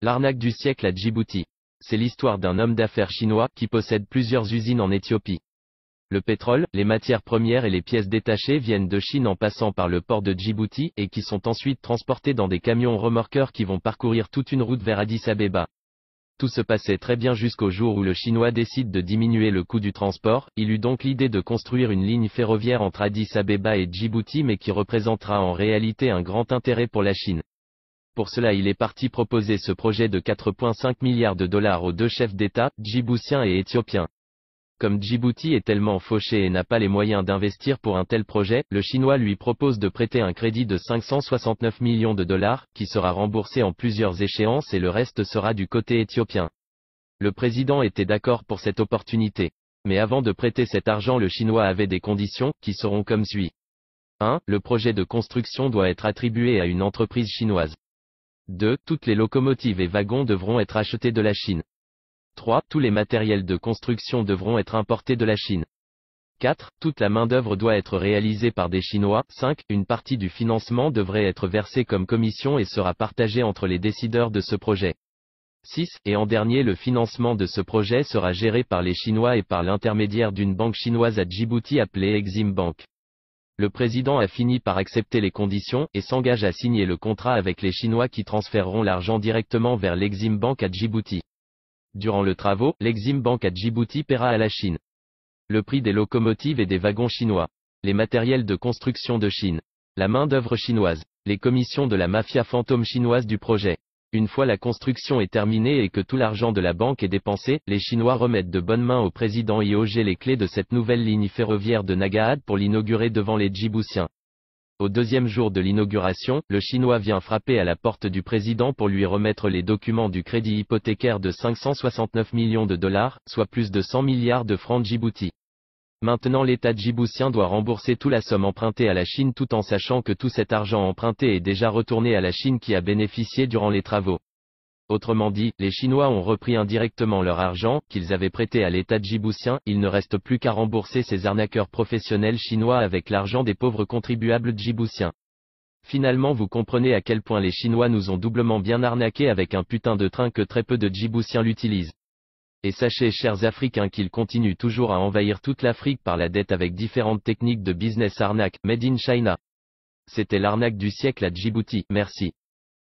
L'arnaque du siècle à Djibouti. C'est l'histoire d'un homme d'affaires chinois qui possède plusieurs usines en Éthiopie. Le pétrole, les matières premières et les pièces détachées viennent de Chine en passant par le port de Djibouti et qui sont ensuite transportés dans des camions remorqueurs qui vont parcourir toute une route vers Addis Abeba. Tout se passait très bien jusqu'au jour où le Chinois décide de diminuer le coût du transport. Il eut donc l'idée de construire une ligne ferroviaire entre Addis Abeba et Djibouti mais qui représentera en réalité un grand intérêt pour la Chine. Pour cela il est parti proposer ce projet de 4,5 milliards de dollars aux deux chefs d'État, djiboutiens et éthiopiens. Comme Djibouti est tellement fauché et n'a pas les moyens d'investir pour un tel projet, le Chinois lui propose de prêter un crédit de 569 millions de dollars, qui sera remboursé en plusieurs échéances et le reste sera du côté éthiopien. Le président était d'accord pour cette opportunité. Mais avant de prêter cet argent le Chinois avait des conditions, qui seront comme suit. 1. Le projet de construction doit être attribué à une entreprise chinoise. 2. Toutes les locomotives et wagons devront être achetés de la Chine. 3. Tous les matériels de construction devront être importés de la Chine. 4. Toute la main-d'œuvre doit être réalisée par des Chinois. 5. Une partie du financement devrait être versée comme commission et sera partagée entre les décideurs de ce projet. 6. Et en dernier, le financement de ce projet sera géré par les Chinois et par l'intermédiaire d'une banque chinoise à Djibouti appelée Exim Bank. Le président a fini par accepter les conditions et s'engage à signer le contrat avec les Chinois qui transféreront l'argent directement vers l'Exim Bank à Djibouti. Durant le travaux, l'Exim Bank à Djibouti paiera à la Chine le prix des locomotives et des wagons chinois, les matériels de construction de Chine, la main-d'œuvre chinoise, les commissions de la mafia fantôme chinoise du projet. Une fois la construction est terminée et que tout l'argent de la banque est dépensé, les Chinois remettent de bonnes mains au président IOG les clés de cette nouvelle ligne ferroviaire de Nagaad pour l'inaugurer devant les Djiboutiens. Au deuxième jour de l'inauguration, le Chinois vient frapper à la porte du président pour lui remettre les documents du crédit hypothécaire de 569 millions de dollars, soit plus de 100 milliards de francs Djibouti. Maintenant l'État djiboutien doit rembourser toute la somme empruntée à la Chine tout en sachant que tout cet argent emprunté est déjà retourné à la Chine qui a bénéficié durant les travaux. Autrement dit, les Chinois ont repris indirectement leur argent, qu'ils avaient prêté à l'État djiboutien, il ne reste plus qu'à rembourser ces arnaqueurs professionnels chinois avec l'argent des pauvres contribuables djiboutiens. Finalement vous comprenez à quel point les Chinois nous ont doublement bien arnaqués avec un putain de train que très peu de Djiboutiens l'utilisent. Et sachez chers Africains qu'ils continuent toujours à envahir toute l'Afrique par la dette avec différentes techniques de business arnaque, made in China. C'était l'arnaque du siècle à Djibouti, merci.